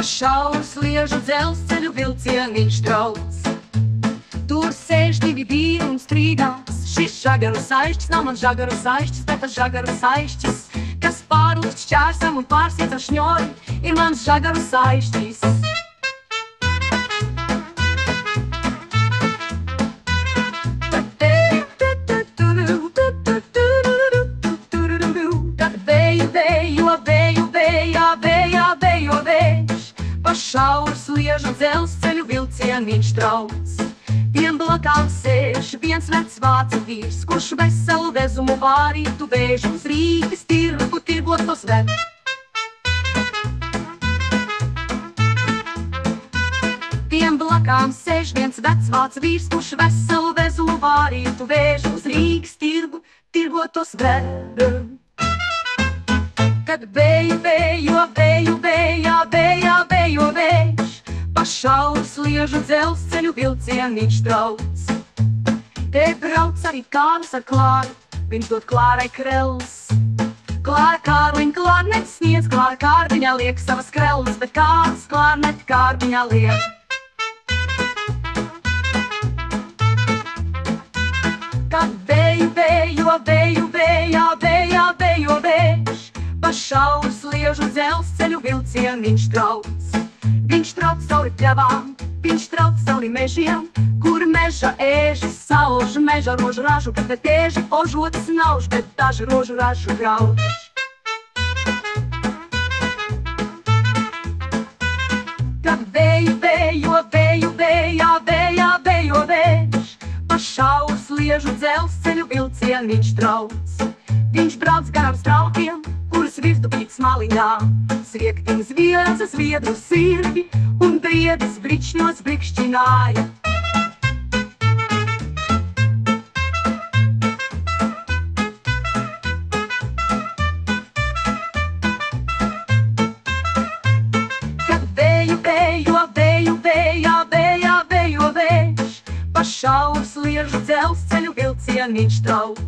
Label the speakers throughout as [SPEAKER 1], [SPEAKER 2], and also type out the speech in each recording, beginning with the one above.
[SPEAKER 1] Šaurs sliežu dzelzceļu vilcieniņš trauc. Tur sēž divi vīri un strīdās. Šis žagaru saišķis nav man žagaru saišķis, bet tas žagaru saišķis, kas pārlūst šķērsam un pārsita šņori, ir mans žagaru saišķis. Šaurs sliežu dzelzceļu vilcieniņš trauc. Tiem blakām sēž viens vecs vācu vīrs, kurš veselu vezumu vārītu vēž uz Rīgas tirgu tirgot tos ved. Tiem blakām sēž viens vecs vācu vīrs, kurš veselu vezumu vārītu vēž uz Rīgas tirgu tirgot tos ved. Kad vēju, vēju vējš, pa šauru sliežu dzelzceļu vilcieniņš trauc. Te brauc arī Kārlis ar Klāru, viņš dod Klārai krells. Klāra Kārliņa klārneti sniedz, Klāra Kārbiņā liek savas krellas, bet Kārlis klārneti Kārbiņā liek. Kad vēju, vējš, pa šauru sliežu dzelzceļu vilcieniņš trauc. Viņš trauc cauri pļavām, viņš trauc cauri mežiem, kur meža ēži sauž, meža rožu ražu, bet ēži ožotas nauž, bet daži rožu ražu grauž. Kad vēju, vējš, pa šauru sliežu dzelzceļu vilcieniņš trauc. Viņš brauc garām straukiem, kurus virsdubīts maliņā, sriektiņas viedzas viedru sirgi un briedis bričņos brikšķināja. Kad vēju, vējš, pa šauru sliežu dzelzceļu vilcieniņš trauc.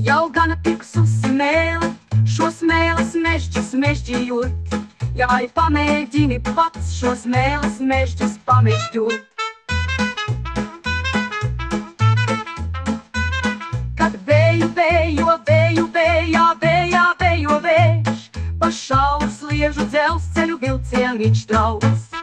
[SPEAKER 1] Jau gana tiks uz smēli, šo smēles mežģis mežģījot. Jāi pamēģini pats šo smēles mežģis pamežģot. Kad vēju, vējš, pa šauru sliežu dzelzceļu vilcieniņš trauc.